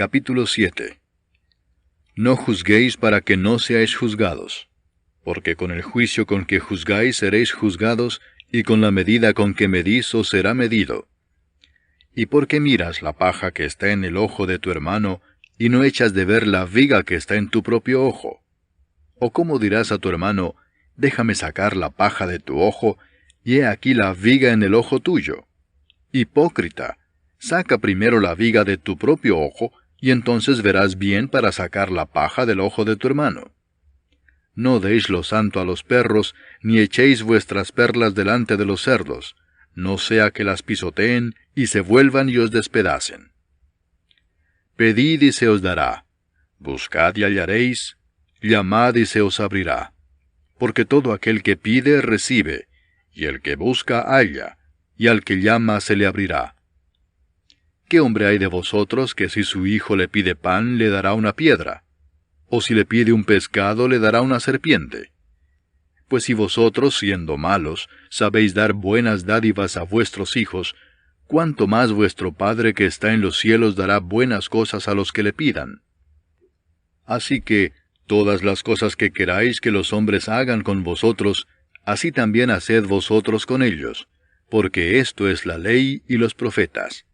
Capítulo 7. No juzguéis para que no seáis juzgados, porque con el juicio con que juzgáis seréis juzgados, y con la medida con que medís os será medido. ¿Y por qué miras la paja que está en el ojo de tu hermano, y no echas de ver la viga que está en tu propio ojo? ¿O cómo dirás a tu hermano, déjame sacar la paja de tu ojo, y he aquí la viga en el ojo tuyo? Hipócrita, saca primero la viga de tu propio ojo, y entonces verás bien para sacar la paja del ojo de tu hermano. No deis lo santo a los perros, ni echéis vuestras perlas delante de los cerdos, no sea que las pisoteen, y se vuelvan y os despedacen. Pedid y se os dará, buscad y hallaréis, llamad y se os abrirá. Porque todo aquel que pide, recibe, y el que busca, halla, y al que llama se le abrirá. ¿Qué hombre hay de vosotros que si su hijo le pide pan, le dará una piedra? ¿O si le pide un pescado, le dará una serpiente? Pues si vosotros, siendo malos, sabéis dar buenas dádivas a vuestros hijos, ¿cuánto más vuestro Padre que está en los cielos dará buenas cosas a los que le pidan? Así que, todas las cosas que queráis que los hombres hagan con vosotros, así también haced vosotros con ellos, porque esto es la ley y los profetas.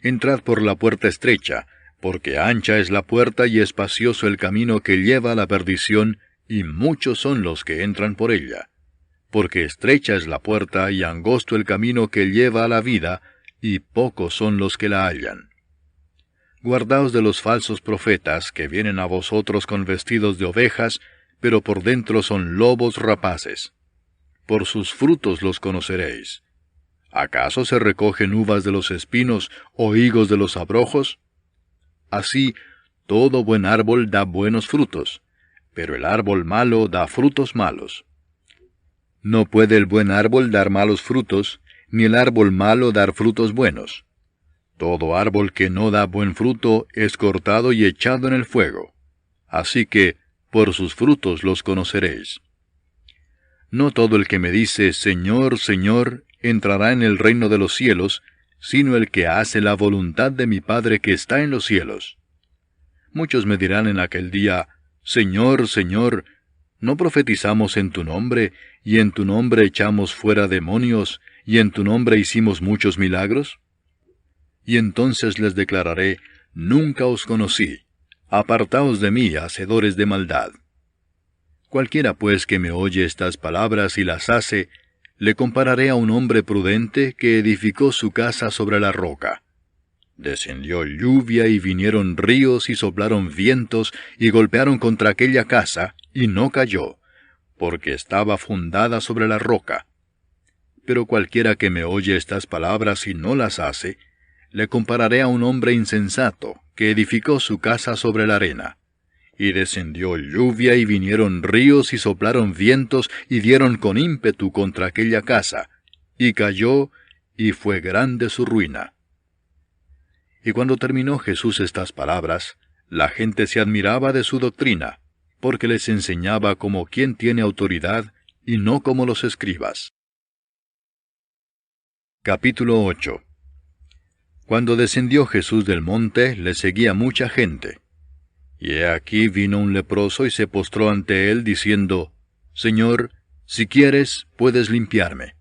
Entrad por la puerta estrecha, porque ancha es la puerta y espacioso el camino que lleva a la perdición, y muchos son los que entran por ella. Porque estrecha es la puerta y angosto el camino que lleva a la vida, y pocos son los que la hallan. Guardaos de los falsos profetas que vienen a vosotros con vestidos de ovejas, pero por dentro son lobos rapaces. Por sus frutos los conoceréis. ¿Acaso se recogen uvas de los espinos o higos de los abrojos? Así, todo buen árbol da buenos frutos, pero el árbol malo da frutos malos. No puede el buen árbol dar malos frutos, ni el árbol malo dar frutos buenos. Todo árbol que no da buen fruto es cortado y echado en el fuego. Así que, por sus frutos los conoceréis. No todo el que me dice, Señor, Señor, entrará en el reino de los cielos, sino el que hace la voluntad de mi Padre que está en los cielos. Muchos me dirán en aquel día, Señor, Señor, ¿no profetizamos en tu nombre, y en tu nombre echamos fuera demonios, y en tu nombre hicimos muchos milagros? Y entonces les declararé, nunca os conocí, apartaos de mí, hacedores de maldad. Cualquiera pues que me oye estas palabras y las hace, le compararé a un hombre prudente que edificó su casa sobre la roca. Descendió lluvia y vinieron ríos y soplaron vientos y golpearon contra aquella casa, y no cayó, porque estaba fundada sobre la roca. Pero cualquiera que me oye estas palabras y no las hace, le compararé a un hombre insensato que edificó su casa sobre la arena. Y descendió lluvia y vinieron ríos y soplaron vientos y dieron con ímpetu contra aquella casa, y cayó, y fue grande su ruina. Y cuando terminó Jesús estas palabras, la gente se admiraba de su doctrina, porque les enseñaba como quien tiene autoridad, y no como los escribas. Capítulo 8. Cuando descendió Jesús del monte, le seguía mucha gente. Y he aquí vino un leproso y se postró ante él, diciendo, Señor, si quieres, puedes limpiarme.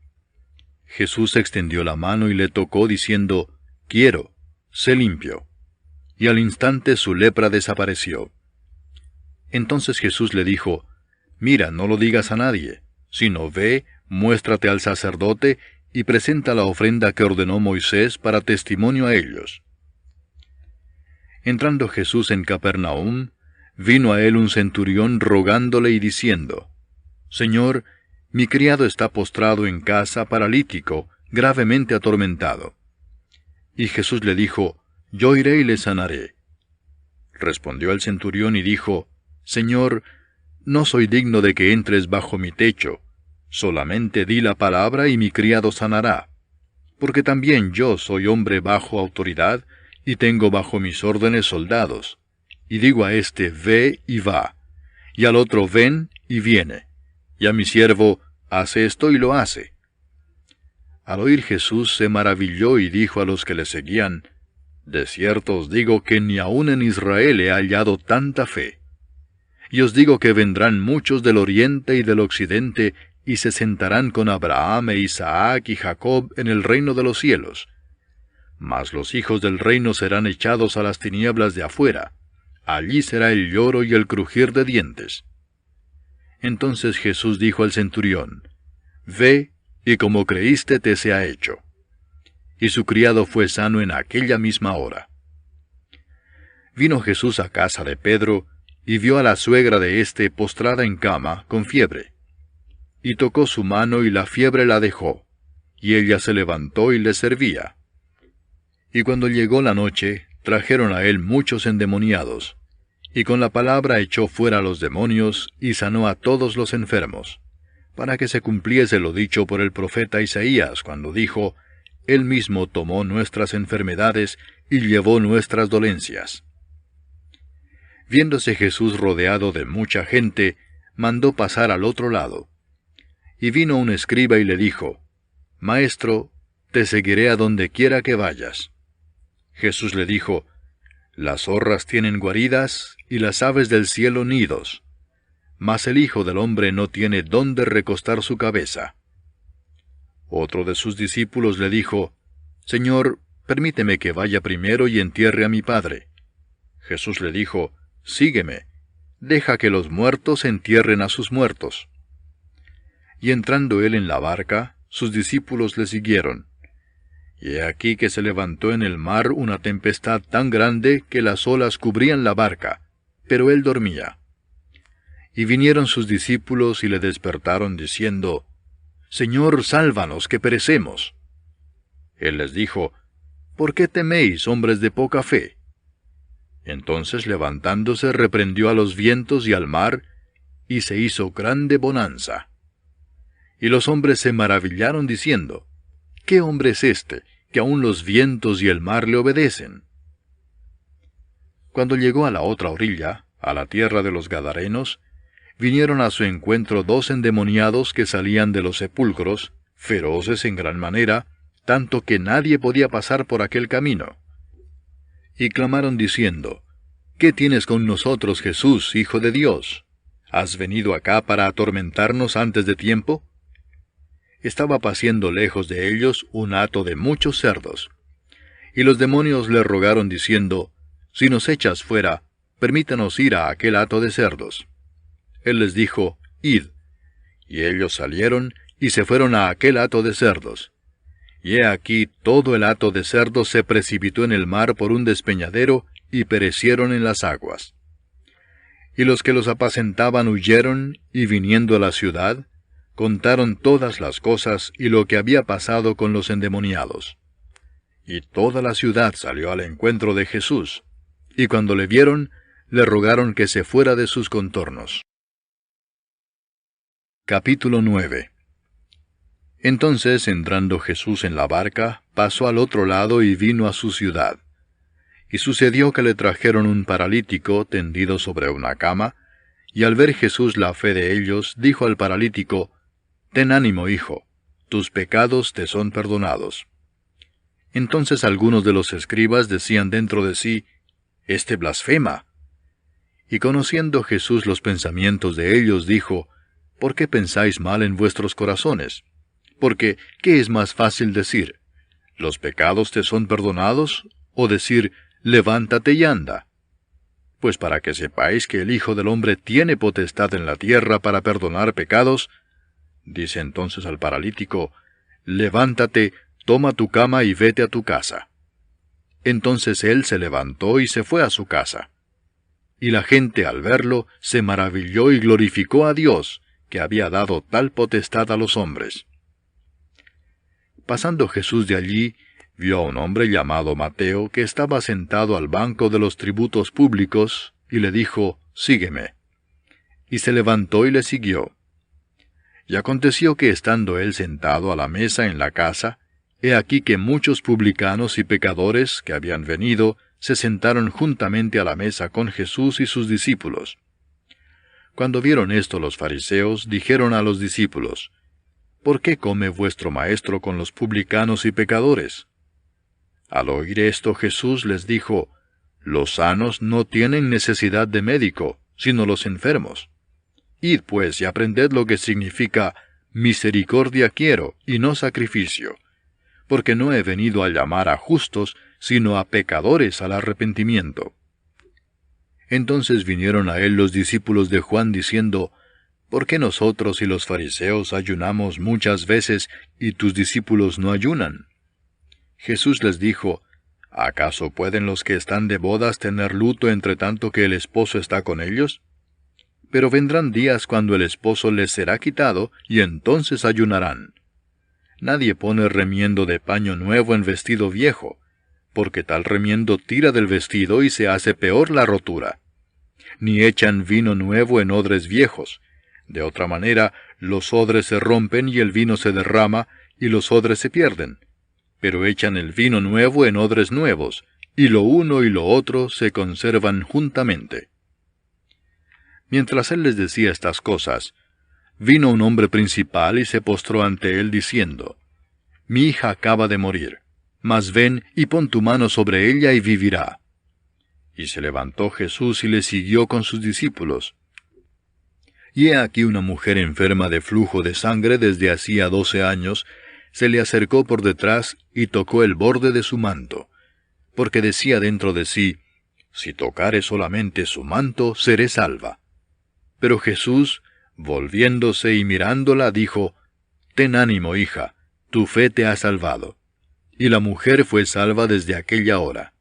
Jesús extendió la mano y le tocó, diciendo, Quiero, sé limpio. Y al instante su lepra desapareció. Entonces Jesús le dijo, Mira, no lo digas a nadie, sino ve, muéstrate al sacerdote, y presenta la ofrenda que ordenó Moisés para testimonio a ellos. Entrando Jesús en Capernaum, vino a él un centurión rogándole y diciendo, Señor, mi criado está postrado en casa, paralítico, gravemente atormentado. Y Jesús le dijo, Yo iré y le sanaré. Respondió el centurión y dijo, Señor, no soy digno de que entres bajo mi techo, solamente di la palabra y mi criado sanará. Porque también yo soy hombre bajo autoridad, y tengo bajo mis órdenes soldados, y digo a éste, ve y va, y al otro, ven y viene, y a mi siervo, hace esto y lo hace. Al oír Jesús se maravilló y dijo a los que le seguían, De cierto os digo que ni aun en Israel he hallado tanta fe. Y os digo que vendrán muchos del oriente y del occidente, y se sentarán con Abraham e Isaac y Jacob en el reino de los cielos. Mas los hijos del reino serán echados a las tinieblas de afuera. Allí será el lloro y el crujir de dientes. Entonces Jesús dijo al centurión, Ve, y como creíste te sea hecho. Y su criado fue sano en aquella misma hora. Vino Jesús a casa de Pedro, y vio a la suegra de éste postrada en cama, con fiebre. Y tocó su mano, y la fiebre la dejó, y ella se levantó y le servía. Y cuando llegó la noche, trajeron a él muchos endemoniados, y con la palabra echó fuera a los demonios, y sanó a todos los enfermos, para que se cumpliese lo dicho por el profeta Isaías, cuando dijo, Él mismo tomó nuestras enfermedades, y llevó nuestras dolencias. Viéndose Jesús rodeado de mucha gente, mandó pasar al otro lado. Y vino un escriba y le dijo, Maestro, te seguiré a donde quiera que vayas. Jesús le dijo, Las zorras tienen guaridas, y las aves del cielo nidos, mas el Hijo del Hombre no tiene dónde recostar su cabeza. Otro de sus discípulos le dijo, Señor, permíteme que vaya primero y entierre a mi Padre. Jesús le dijo, Sígueme, deja que los muertos entierren a sus muertos. Y entrando él en la barca, sus discípulos le siguieron. Y he aquí que se levantó en el mar una tempestad tan grande que las olas cubrían la barca, pero él dormía. Y vinieron sus discípulos y le despertaron diciendo, Señor, sálvanos, que perecemos. Él les dijo, ¿Por qué teméis, hombres de poca fe? Entonces levantándose reprendió a los vientos y al mar, y se hizo grande bonanza. Y los hombres se maravillaron diciendo, ¿Qué hombre es este, que aun los vientos y el mar le obedecen? Cuando llegó a la otra orilla, a la tierra de los Gadarenos, vinieron a su encuentro 2 endemoniados que salían de los sepulcros, feroces en gran manera, tanto que nadie podía pasar por aquel camino. Y clamaron diciendo, ¿Qué tienes con nosotros, Jesús, Hijo de Dios? ¿Has venido acá para atormentarnos antes de tiempo? Estaba paciendo lejos de ellos un hato de muchos cerdos. Y los demonios le rogaron diciendo, Si nos echas fuera, permítanos ir a aquel hato de cerdos. Él les dijo, Id. Y ellos salieron y se fueron a aquel hato de cerdos. Y he aquí todo el hato de cerdos se precipitó en el mar por un despeñadero, y perecieron en las aguas. Y los que los apacentaban huyeron, y viniendo a la ciudad, contaron todas las cosas y lo que había pasado con los endemoniados. Y toda la ciudad salió al encuentro de Jesús, y cuando le vieron, le rogaron que se fuera de sus contornos. Capítulo 9. Entonces, entrando Jesús en la barca, pasó al otro lado y vino a su ciudad. Y sucedió que le trajeron un paralítico tendido sobre una cama, y al ver Jesús la fe de ellos, dijo al paralítico, Ten ánimo, hijo, tus pecados te son perdonados. Entonces algunos de los escribas decían dentro de sí, Este blasfema. Y conociendo Jesús los pensamientos de ellos, dijo, ¿Por qué pensáis mal en vuestros corazones? Porque, ¿qué es más fácil decir? ¿Los pecados te son perdonados? ¿O decir, levántate y anda? Pues para que sepáis que el Hijo del Hombre tiene potestad en la tierra para perdonar pecados, dice entonces al paralítico, levántate, toma tu cama y vete a tu casa. Entonces él se levantó y se fue a su casa. Y la gente al verlo se maravilló y glorificó a Dios, que había dado tal potestad a los hombres. Pasando Jesús de allí, vio a un hombre llamado Mateo que estaba sentado al banco de los tributos públicos, y le dijo, Sígueme. Y se levantó y le siguió. Y aconteció que estando él sentado a la mesa en la casa, he aquí que muchos publicanos y pecadores que habían venido se sentaron juntamente a la mesa con Jesús y sus discípulos. Cuando vieron esto los fariseos, dijeron a los discípulos, ¿Por qué come vuestro maestro con los publicanos y pecadores? Al oír esto Jesús les dijo, Los sanos no tienen necesidad de médico, sino los enfermos. Id pues y aprended lo que significa misericordia quiero, y no sacrificio, porque no he venido a llamar a justos, sino a pecadores al arrepentimiento. Entonces vinieron a él los discípulos de Juan diciendo, ¿Por qué nosotros y los fariseos ayunamos muchas veces y tus discípulos no ayunan? Jesús les dijo, ¿Acaso pueden los que están de bodas tener luto entre tanto que el esposo está con ellos? Pero vendrán días cuando el esposo les será quitado, y entonces ayunarán. Nadie pone remiendo de paño nuevo en vestido viejo, porque tal remiendo tira del vestido y se hace peor la rotura. Ni echan vino nuevo en odres viejos. De otra manera, los odres se rompen y el vino se derrama, y los odres se pierden. Pero echan el vino nuevo en odres nuevos, y lo uno y lo otro se conservan juntamente. Mientras él les decía estas cosas, vino un hombre principal y se postró ante él diciendo, Mi hija acaba de morir, mas ven y pon tu mano sobre ella y vivirá. Y se levantó Jesús y le siguió con sus discípulos. Y he aquí una mujer enferma de flujo de sangre desde hacía 12 años, se le acercó por detrás y tocó el borde de su manto, porque decía dentro de sí, Si tocare solamente su manto, seré salva. Pero Jesús, volviéndose y mirándola, dijo, Ten ánimo, hija, tu fe te ha salvado. Y la mujer fue salva desde aquella hora.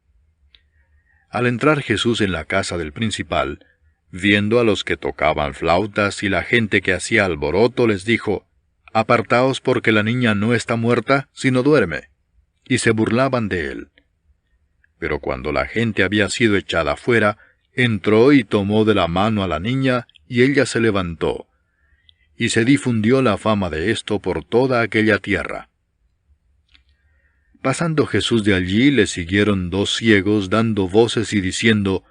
Al entrar Jesús en la casa del principal, viendo a los que tocaban flautas y la gente que hacía alboroto, les dijo, Apartaos porque la niña no está muerta, sino duerme. Y se burlaban de él. Pero cuando la gente había sido echada fuera, entró y tomó de la mano a la niña, y ella se levantó. Y se difundió la fama de esto por toda aquella tierra. Pasando Jesús de allí, le siguieron 2 ciegos, dando voces y diciendo,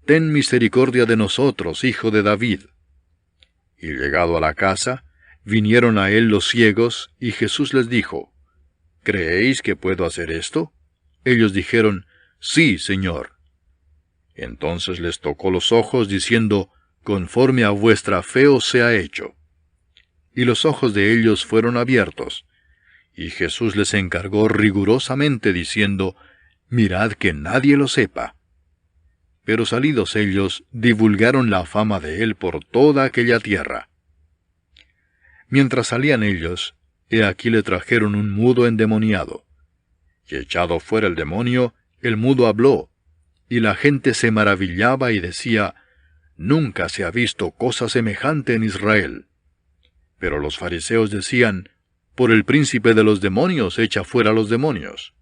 Ten misericordia de nosotros, hijo de David. Y llegado a la casa, vinieron a él los ciegos, y Jesús les dijo, ¿Creéis que puedo hacer esto? Ellos dijeron, Sí, Señor. Entonces les tocó los ojos, diciendo, Conforme a vuestra fe os sea hecho. Y los ojos de ellos fueron abiertos. Y Jesús les encargó rigurosamente, diciendo, Mirad que nadie lo sepa. Pero salidos ellos, divulgaron la fama de él por toda aquella tierra. Mientras salían ellos, he aquí le trajeron un mudo endemoniado. Y echado fuera el demonio, el mudo habló, y la gente se maravillaba y decía, Nunca se ha visto cosa semejante en Israel. Pero los fariseos decían, Por el príncipe de los demonios echa fuera los demonios.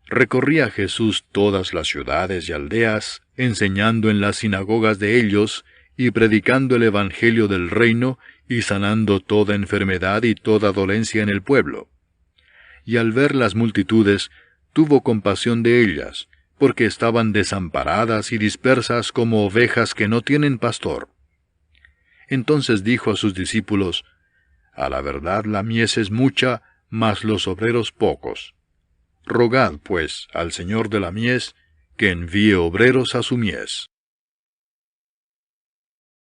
Recorría Jesús todas las ciudades y aldeas, enseñando en las sinagogas de ellos, y predicando el evangelio del reino, y sanando toda enfermedad y toda dolencia en el pueblo. Y al ver las multitudes, tuvo compasión de ellas, porque estaban desamparadas y dispersas como ovejas que no tienen pastor. Entonces dijo a sus discípulos, A la verdad la mies es mucha, mas los obreros pocos. Rogad, pues, al Señor de la mies, que envíe obreros a su mies.